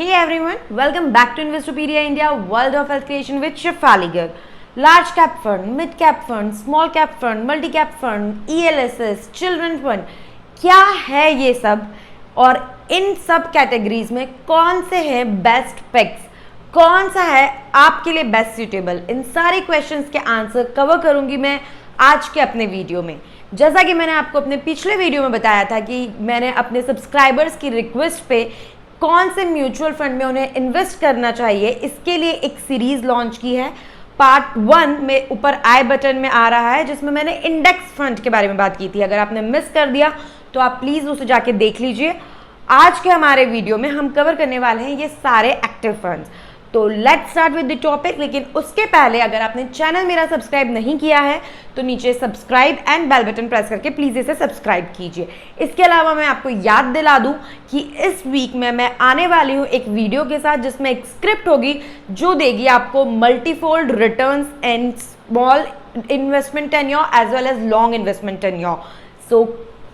Hey everyone, welcome back to Investopedia India, World of Wealth Creation with Shefali Garg. Large cap fund, mid cap fund, small cap fund, multi cap fund, ELSS, children fund, क्या है ये सब और इन सब categories में कौन से हैं बेस्ट पिक्स, कौन सा है आपके लिए बेस्ट सूटेबल, इन सारे क्वेश्चंस के आंसर कवर करूंगी मैं आज के अपने वीडियो में। जैसा कि मैंने आपको अपने पिछले वीडियो में बताया था कि मैंने अपने सब्सक्राइबर्स की रिक्वेस्ट पे कौन से म्यूचुअल फंड में उन्हें इन्वेस्ट करना चाहिए, इसके लिए एक सीरीज लॉन्च की है। पार्ट 1 में ऊपर आई बटन में आ रहा है, जिसमें मैंने इंडेक्स फंड के बारे में बात की थी। अगर आपने मिस कर दिया तो आप प्लीज उसे जाके देख लीजिए। आज के हमारे वीडियो में हम कवर करने वाले हैं ये सारे एक्टिव फंड्स। तो let's start with the topic. लेकिन उसके पहले अगर आपने चैनल मेरा सब्सक्राइब नहीं किया है तो नीचे subscribe and bell button press करके प्लीज इसे सब्सक्राइब कीजिए। इसके अलावा मैं आपको याद दिला दूं कि इस वीक में मैं आने वाली हूं एक वीडियो के साथ जिसमें एक स्क्रिप्ट होगी जो देगी आपको multifold returns and small investment tenure as well as long investment tenure. So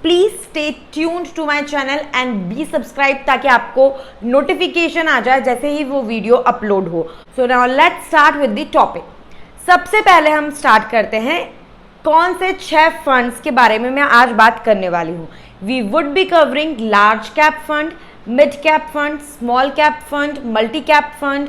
please stay tuned to my channel and be subscribe ताकि आपको नोटिफिकेशन आ जाए जैसे ही वो वीडियो अपलोड हो। So now let's start with the topic. सबसे पहले हम start करते हैं कौन से 6 फंड्स के बारे में मैं आज बात करने वाली हूँ। We would be covering large cap fund, mid cap fund, small cap fund, multi cap fund,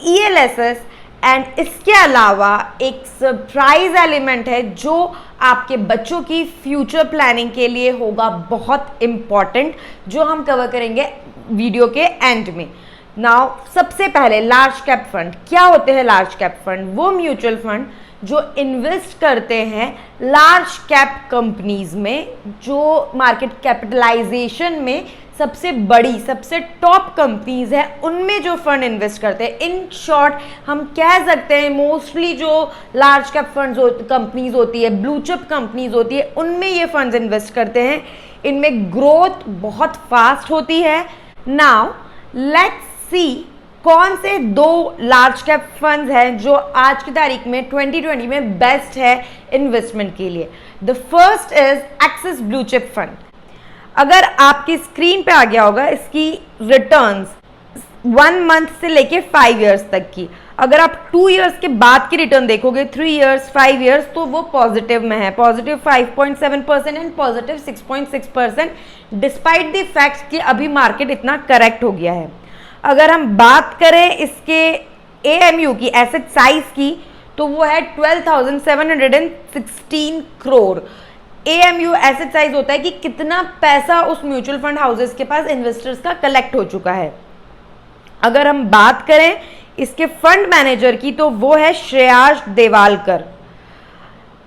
ELSS and इसके अलावा एक सरप्राइज एलिमेंट है जो आपके बच्चों की फ्यूचर प्लानिंग के लिए होगा बहुत इंपॉर्टेंट, जो हम कवर करेंगे वीडियो के एंड में। नाउ सबसे पहले लार्ज कैप फंड। क्या होते हैं लार्ज कैप फंड? वो म्यूचुअल फंड जो इन्वेस्ट करते हैं लार्ज कैप कंपनीज में, जो मार्केट कैपिटलाइजेशन में सबसे बड़ी, सबसे टॉप कंपनीज है, उनमें जो फंड इन्वेस्ट करते हैं। इन शॉर्ट हम कह सकते हैं मोस्टली जो लार्ज कैप फंड्स कंपनीज होती है, ब्लू चिप कंपनीज होती है, उनमें ये फंड्स इन्वेस्ट करते हैं। इनमें ग्रोथ बहुत फास्ट होती है। नाउ लेट्स सी कौन से 2 लार्ज कैप फंड्स हैं जो आज की तारीख में 2020 में बेस्ट है इन्वेस्टमेंट के लिए। The first is axis blue chip fund. अगर आपकी स्क्रीन पे आ गया होगा इसकी रिटर्न्स 1 मंथ से लेके 5 इयर्स तक की। अगर आप 2 इयर्स के बाद की रिटर्न देखोगे, 3 इयर्स, 5 इयर्स, तो वो पॉजिटिव में है। Positive 5.7% and positive 6.6%, despite the fact कि अभी मार्केट इतना करेक्ट हो गया है। अगर हम बात करें इसके AMU की, एसेट साइज की, तो वो है 12,716 करोड़। AMU एसेट साइज होता है कि कितना पैसा उस म्यूचुअल फंड हाउसेस के पास इन्वेस्टर्स का कलेक्ट हो चुका है। अगर हम बात करें इसके फंड मैनेजर की तो वो है श्रेयास देवालकर।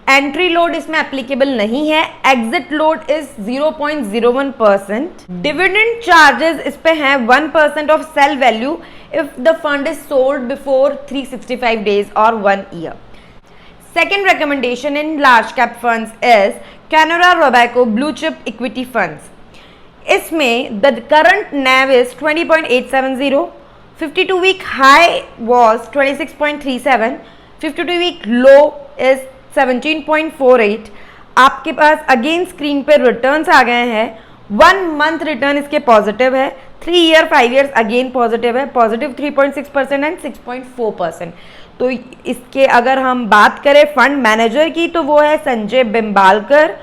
एंट्री लोड इसमें एप्लीकेबल नहीं है। Exit load is 0.01%। Dividend charges इस पे हैं 1% of sale value if the fund is sold before 365 days और 1 year. Second recommendation in large cap funds is Canara Robeco Blue Chip Equity Funds. इसमें the current NAV is 20.870, 52-week high was 26.37, 52-week low is 17.48. आपके पास again screen पे returns आ गए हैं। 1 month return इसके positive है, 3 year 5 years again positive है, positive 3.6% and 6.4%। तो इसके अगर हम बात करें फंड मैनेजर की तो वो है संजय बिम्बालकर।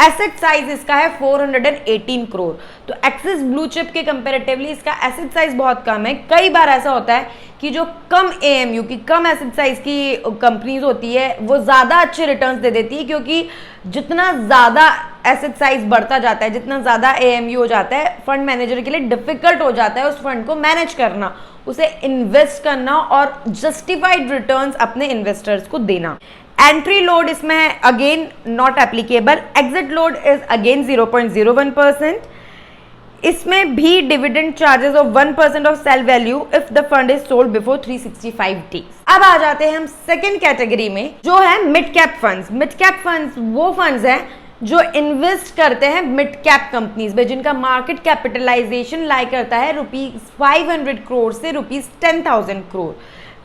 एसेट साइज इसका है 418 करोड़। तो एक्सिस ब्लू चिप के कंपैरेटिवली इसका एसेट साइज बहुत कम है। कई बार ऐसा होता है कि जो कम AMU की, कम एसेट साइज की कंपनीज होती है वो ज़्यादा अच्छे रिटर्न्स दे देती है, क्योंकि जितना ज़्यादा एसेट साइज बढ़ता जाता है, जितना ज़्यादा AMU हो जाता है, फंड मैनेजर के लिए डिफिकल्ट हो जाता है उस फंड को मैनेज करना, उसे इन्वेस्ट करना और जस्टिफाइड रिटर्न्स अपने इन्वेस्टर्स को देना। एंट्री लोड इसमें है again not applicable. Exit load is again 0.01%। इसमें भी dividend charges of 1% of sale value if the fund is sold before 365 days. अब आ जाते हैं हम सेकेंड कैटेगरी में जो है mid cap funds. Mid cap funds वो फंड्स हैं जो इन्वेस्ट करते हैं मिड कैप कंपनीज में, जिनका मार्केट कैपिटलाइजेशन लाई करता है ₹500 करोड़ से ₹10,000 करोड़।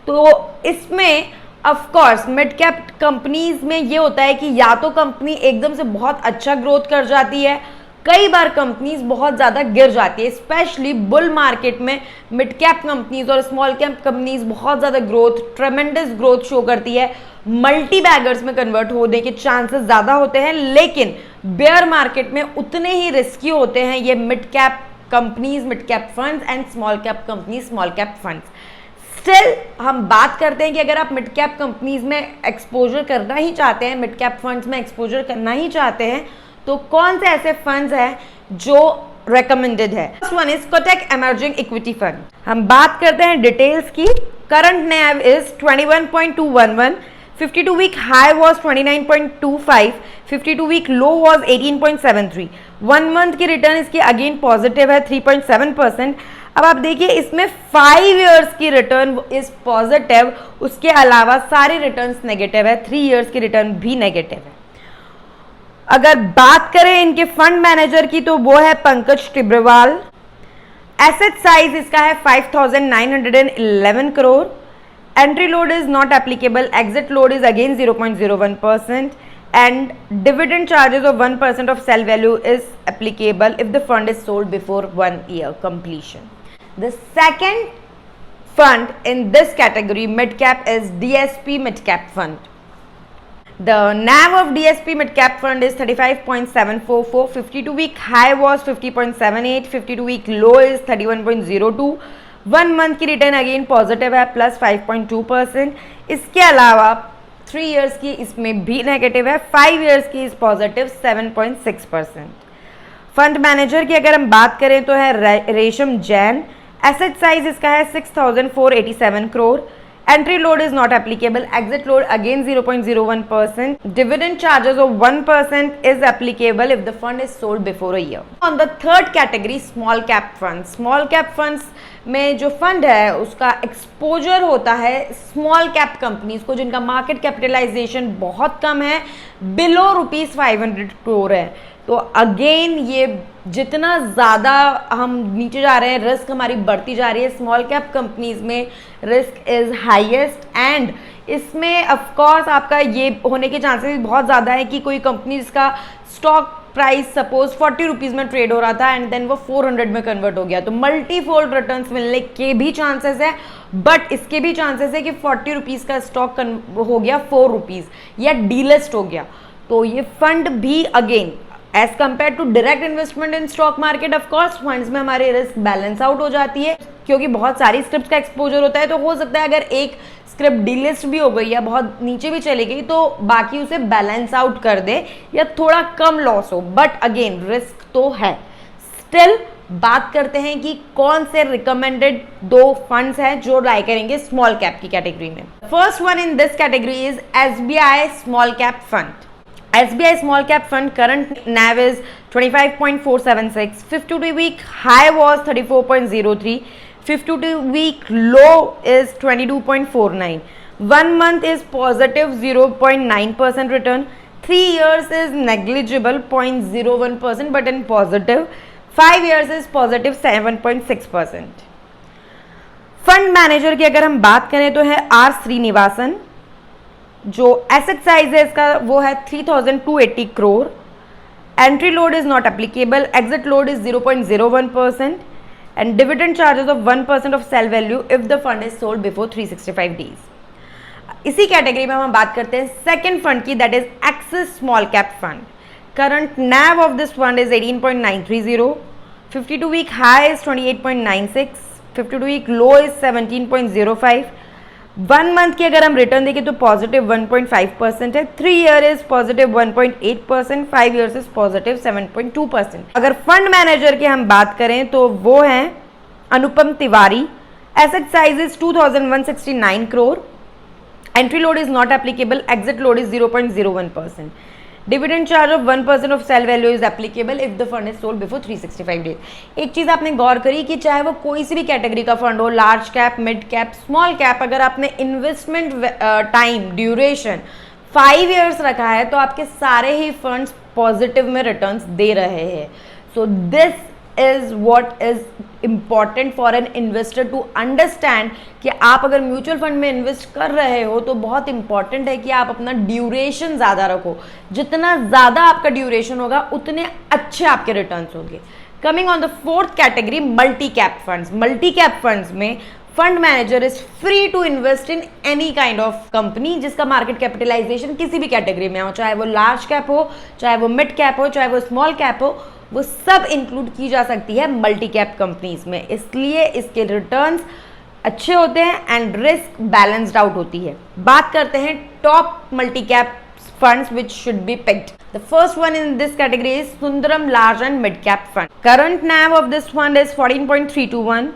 तो इसमें of course mid cap companies में ये होता है कि या तो कंपनी एकदम से बहुत अच्छा ग्रोथ कर जाती है, कई बार कंपनीज बहुत ज़्यादा गिर जाती है, स्पेशली बुल मार्केट में मिड कैप कंपनीज और स्मॉल कैप कंपनीज बहुत ज़्यादा ग्रोथ, ट्रेमेंडस ग्रोथ शो करती है, मल्टी बैगर्स में कन्वर्ट होने के चांसेस ज़्यादा होते हैं, लेकिन बेयर मार्केट में उतने ही रिस्की होते हैं ये mid cap companies, mid cap funds and small cap companies, small cap funds. Still हम बात करते हैं कि अगर आप मिड कैप कंपनीज में एक्सपोजर करना ही चाहते हैं, मिड कैप फंड्स में एक्सपोजर करना ही चाहते हैं, तो कौन से ऐसे फंड्स हैं जो रेकमेंडेड है? First one is Kotak emerging equity fund. हम बात करते हैं डिटेल्स की। Current NAV is 21.211, 52 week high was 29.25, 52 week low was 18.73, 1 month की रिटर्न इसकी अगेन पॉजिटिव है 3.7%। अब आप देखिए इसमें 5 इयर्स की रिटर्न इज पॉजिटिव, उसके अलावा सारी रिटर्न्स नेगेटिव है, 3 इयर्स की रिटर्न भी नेगेटिव है। अगर बात करें इनके फंड मैनेजर की तो वो है पंकज टिब्रवाल। एसेट साइज इसका है 5,911 crore. Entry load is not applicable, exit load is again 0.01% and dividend charges of 1% of sell value is applicable if the fund is sold before 1 year completion. The second fund in this category mid cap is DSP mid cap fund. The NAV of DSP mid cap fund is 35.744, 52 week high was 50.78, 52 week low is 31.02, 1 month की return again positive है plus 5.2%। इसके अलावा 3 years की इसमें भी negative है, 5 years की इस पॉजिटिव 7.6%। फंड मैनेजर की अगर हम बात करें तो है रेशम जैन। एसेट साइज इसका है 6,487 crore. Entry load is not applicable, exit load again 0.01%, dividend charges of 1% is applicable if the fund is sold before a year. On the third category small cap fund. Small cap funds में जो fund है उसका exposure होता है small cap companies को जिनका market capitalisation बहुत कम है, बिलो ₹500 करोड़ है। तो अगेन ये जितना ज़्यादा हम नीचे जा रहे हैं रिस्क हमारी बढ़ती जा रही है। स्मॉल कैप कंपनीज में रिस्क इज़ हाईएस्ट एंड इसमें ऑफकोर्स आपका ये होने के चांसेस बहुत ज़्यादा है कि कोई कंपनी जिसका स्टॉक प्राइस सपोज 40 रुपीज़ में ट्रेड हो रहा था एंड देन वो 400 में कन्वर्ट हो गया, तो मल्टीफोल्ड रिटर्न्स मिलने के भी चांसेस है, बट इसके भी चांसेस है कि 40 रुपीज़ का स्टॉक हो गया 4 रुपीज़ या डीलिस्ट हो गया। तो ये फंड भी again as compare to direct investment in stock market of course funds में हमारी रिस्क बैलेंस आउट हो जाती है क्योंकि बहुत सारी स्क्रिप्ट का एक्सपोजर होता है। तो हो सकता है अगर एक स्क्रिप्ट डीलिस्ट भी हो गई या बहुत नीचे भी चली गई तो बाकी उसे बैलेंस आउट कर दे या थोड़ा कम लॉस हो, बट अगेन रिस्क तो है। स्टिल बात करते हैं कि कौन से रिकमेंडेड 2 फंड्स हैं जो लाई करेंगे स्मॉल कैप की कैटेगरी में। First one in this category is SBI small cap fund. SBI small cap fund current NAV is 25.476, 52 week high was 34.03, 52 week low is 22.49, 1 month is positive 0.9% return, 3 years is negligible 0.01% but in positive, 5 years is positive 7.6%। Fund manager की अगर हम बात करें तो है R Srinivasan. जो asset size है इसका वो है 3,280 crore. Entry load is not applicable, exit load is 0.01% and dividend charges of 1% of sale value if the fund is sold before 365 days. इसी कैटेगरी में हम बात करते हैं सेकंड फंड की, that is Axis small cap fund. Current NAV of this fund is 18.930, 52 week high is 28.96, 52 week low is 17.05, 1 month की अगर हम रिटर्न देखें तो पॉजिटिव 1.5% है, 3 year is positive 1.8%, 5 years is positive 7.2%। अगर फंड मैनेजर की हम बात करें तो वो हैं Anupam Tiwari. Asset size is 2,169 crore. Entry load is not applicable, exit load is 0.01%, dividend charge of 1% of sale value is applicable if the fund is sold before 365 days. एक चीज आपने गौर करी कि चाहे वो कोई सी भी कैटेगरी का फंड हो, large cap, mid cap, small cap, अगर आपने इन्वेस्टमेंट टाइम ड्यूरेशन 5 इयर्स रखा है तो आपके सारे ही फंड्स पॉजिटिव में रिटर्न्स दे रहे हैं। So this is what is important for an investor to understand कि आप अगर म्यूचुअल फंड में इन्वेस्ट कर रहे हो तो बहुत इंपॉर्टेंट है कि आप अपना ड्यूरेशन ज़्यादा रखो। जितना ज़्यादा आपका ड्यूरेशन होगा उतने अच्छे आपके रिटर्न्स होंगे। Coming on the fourth category, multi cap funds. Multi cap funds में fund manager is free to invest in any kind of company जिसका मार्केट कैपिटलाइजेशन किसी भी कैटेगरी में हो, चाहे वो लार्ज कैप हो, चाहे वो मिड कैप हो, चाहे वो स्मॉल कैप हो, वो सब इंक्लूड की जा सकती है मल्टी कैप कंपनीज में। इसलिए इसके रिटर्न्स अच्छे होते हैं एंड रिस्क बैलेंस्ड आउट होती है। बात करते हैं top multi cap funds which should be picked. The first one in this category is Sundaram Large and Mid Cap Fund. Current NAV of this fund is 14.321.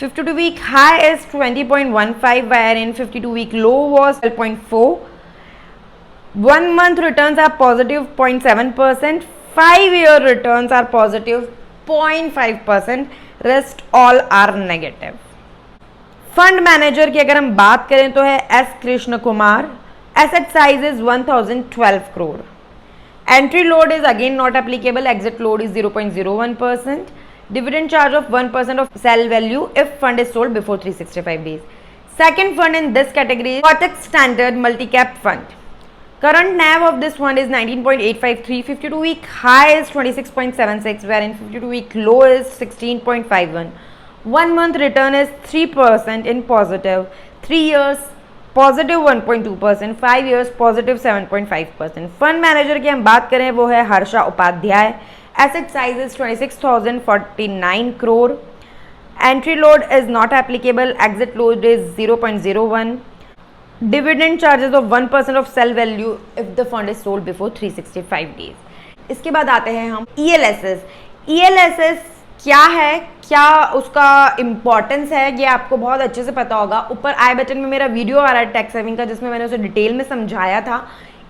52-week high is 20.15, wherein 52-week low was 12.4. 1 month returns are positive 0.7%. 5-year returns are positive 0.5%. Rest all are negative. Fund manager की अगर हम बात करें तो है S Krishna Kumar. Asset size is 1012 crore. Entry load is again not applicable. Exit load is 0.01%. Dividend charge of 1% of sell value if fund is sold before 365 days. Second fund in this category is Kotak Standard Multi-Cap Fund. Current NAV of this fund is 19.853. 52-week high is 26.76, wherein 52-week low is 16.51. 1 month return is 3% in positive. 3 years positive 1.2%, 5 years positive 7.5%। Fund manager की हम बात करें वो है Harsha Upadhyay. Asset size is 26,049 crore. Entry load is not applicable. Exit load is 0.01. Dividend charges of 1% of sale value if the fund is sold before 365 days. इसके बाद आते हैं हम ELSS। ELSS क्या है, क्या उसका इम्पॉर्टेंस है, ये आपको बहुत अच्छे से पता होगा। ऊपर आई बटन में मेरा वीडियो आ रहा है टैक्स सेविंग का, जिसमें मैंने उसे डिटेल में समझाया था।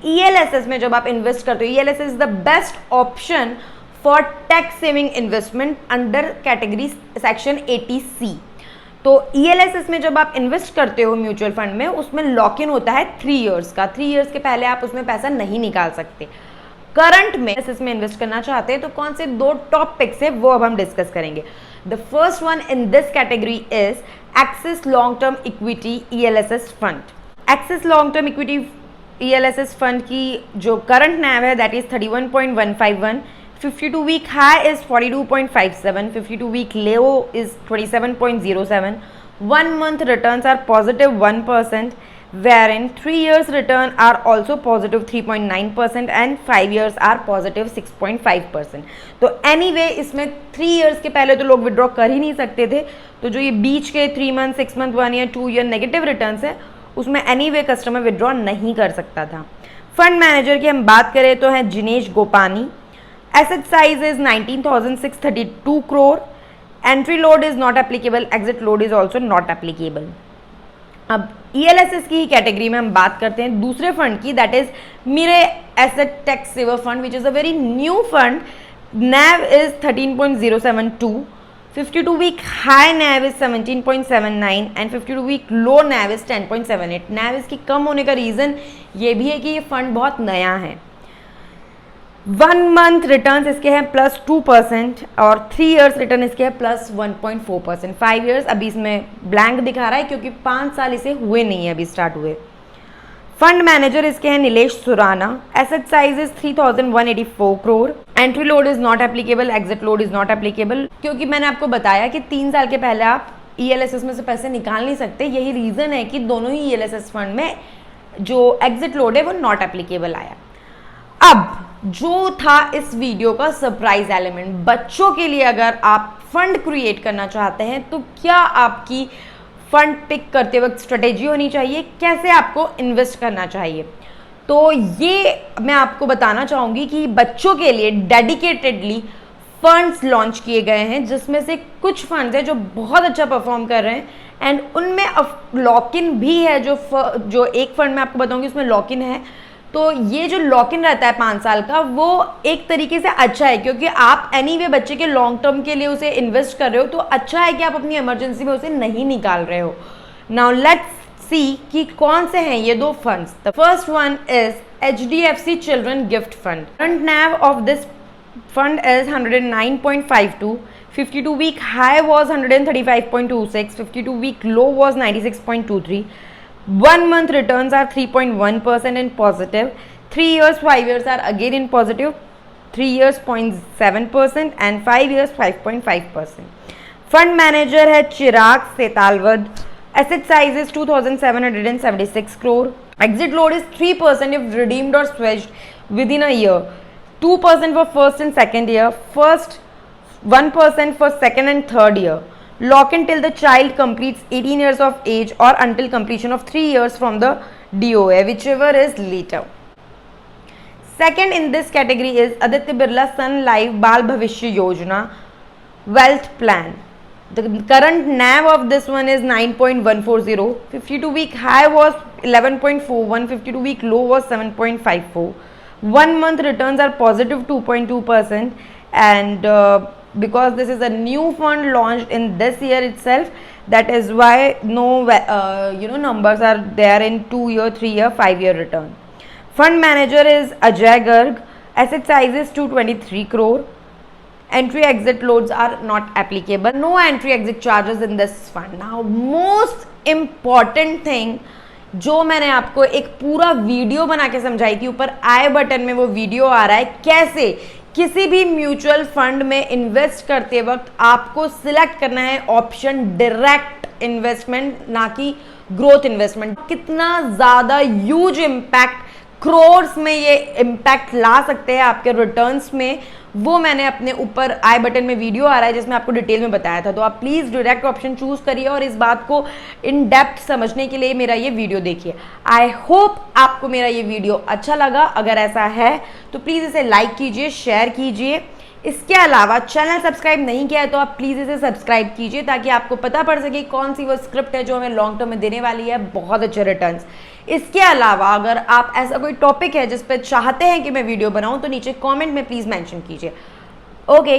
ELSS में जब आप इन्वेस्ट करते हो, ELSS is the best option for tax saving investment under category section 80C। तो ELSS में जब आप इन्वेस्ट करते हो म्यूचुअल फंड में, उसमें लॉक इन होता है 3 years का। 3 years के पहले आप उसमें पैसा नहीं निकाल सकते। करंट में इसमें इन्वेस्ट करना चाहते हैं तो कौन से 2 टॉप पिक्स है वो अब हम डिस्कस करेंगे। The first one in this category is axis long term equity ELSS fund. Axis long term equity ELSS fund की जो करंट NAV है that is 31.151। 52-week high is 42.57. 52-week low is 27.07. 1 month returns are positive 1%. wherein 3 years return are also positive 3.9% and 5 years are positive 6.5%. तो anyway इसमें 3 years के पहले तो लोग withdraw कर ही नहीं सकते थे, तो जो ये बीच के 3 month 6 month 1 year 2 year negative returns है उसमें anyway कस्टमर विड्रॉ नहीं कर सकता था। फंड मैनेजर की हम बात करें तो है Jinesh Gopani. Asset size is 19,632 crore. Entry load is not applicable. Exit load is also not applicable. अब ELSS की ही कैटेगरी में हम बात करते हैं दूसरे फंड की, that is Mirae asset tax saver fund which is a very new fund. NAV is 13.072. 52-week high NAV is 17.79 and 52-week low NAV is 10.78. NAV इसकी कम होने का रीज़न ये भी है कि ये फंड बहुत नया है। 1 month रिटर्न्स इसके हैं +2% और 3 years रिटर्न इसके हैं +1.4%। 5 years अभी इसमें ब्लैंक दिखा रहा है क्योंकि 5 साल इसे हुए नहीं है, अभी स्टार्ट हुए। फंड मैनेजर इसके हैं Nilesh Surana. Asset size is 3,184 crore. Entry load is not applicable. Exit load is not applicable, क्योंकि मैंने आपको बताया कि 3 साल के पहले आप ELSS में से पैसे निकाल नहीं सकते। यही रीज़न है कि दोनों ही ELSS फंड में जो एग्जिट लोड है वो नॉट एप्लीकेबल आया। अब जो था इस वीडियो का सरप्राइज एलिमेंट, बच्चों के लिए अगर आप फंड क्रिएट करना चाहते हैं तो क्या आपकी फंड पिक करते वक्त स्ट्रेटेजी होनी चाहिए, कैसे आपको इन्वेस्ट करना चाहिए, तो ये मैं आपको बताना चाहूँगी कि बच्चों के लिए डेडिकेटेडली फंड्स लॉन्च किए गए हैं, जिसमें से कुछ फंड्स हैं जो बहुत अच्छा परफॉर्म कर रहे हैं एंड उनमें लॉक इन भी है। जो एक फंड में आपको बताऊंगी उसमें लॉक इन है, तो ये जो लॉक इन रहता है 5 साल का, वो एक तरीके से अच्छा है क्योंकि आप एनीवे बच्चे के लॉन्ग टर्म के लिए उसे इन्वेस्ट कर रहे हो, तो अच्छा है कि आप अपनी इमरजेंसी में उसे नहीं निकाल रहे हो। नाउ लेट्स सी कि कौन से हैं ये 2 funds. The first one is HDFC children gift fund. Current NAV of this fund is 109.52. 52-week high was 135.26, 52-week low was 96.23. 1 month returns are 3.1% in positive, 3 years, 5 years are again in positive, 3 years 0.7% and 5 years 5.5%. Fund manager है चिराग सेतालवद. Asset size is 2,776 crore. Exit load is 3% if redeemed or switched within a year, 2% for first and second year, first 1% for second and third year. Lock in till the child completes 18 years of age or until completion of 3 years from the DOA, whichever is later. Second in this category is Aditya Birla Sun Life Bal Bhavishya Yojana Wealth Plan. The current NAV of this one is 9.140. 52-week high was 11.41. 52-week low was 7.54. 1 month returns are positive 2.2%, and because this is a new fund launched in this year itself, that is why no numbers are there in 2-year, 3-year, 5-year return. Fund manager is Ajay Garg. Asset size is 223 crore. Entry exit loads are not applicable. No entry exit charges in this fund. Now most important thing, जो मैंने आपको एक पूरा video बना के समझाई थी, ऊपर आई बटन में वो वीडियो आ रहा है, कैसे किसी भी म्यूचुअल फंड में इन्वेस्ट करते वक्त आपको सिलेक्ट करना है ऑप्शन डायरेक्ट इन्वेस्टमेंट, ना कि ग्रोथ इन्वेस्टमेंट. कितना ज़्यादा ह्यूज इम्पैक्ट, क्रोर्स में ये इम्पैक्ट ला सकते हैं आपके रिटर्न्स में, वो मैंने अपने ऊपर आई बटन में वीडियो आ रहा है जिसमें आपको डिटेल में बताया था. तो आप प्लीज़ डायरेक्ट ऑप्शन चूज़ करिए और इस बात को इन डेप्थ समझने के लिए मेरा ये वीडियो देखिए. आई होप आपको मेरा ये वीडियो अच्छा लगा. अगर ऐसा है तो प्लीज़ इसे लाइक कीजिए, शेयर कीजिए. इसके अलावा चैनल सब्सक्राइब नहीं किया है तो आप प्लीज़ इसे सब्सक्राइब कीजिए ताकि आपको पता पड़ सके कौन सी वो स्क्रिप्ट है जो हमें लॉन्ग टर्म में देने वाली है बहुत अच्छे रिटर्न्स. इसके अलावा अगर आप ऐसा कोई टॉपिक है जिस पर चाहते हैं कि मैं वीडियो बनाऊं तो नीचे कमेंट में प्लीज़ मेंशन कीजिए. ओके.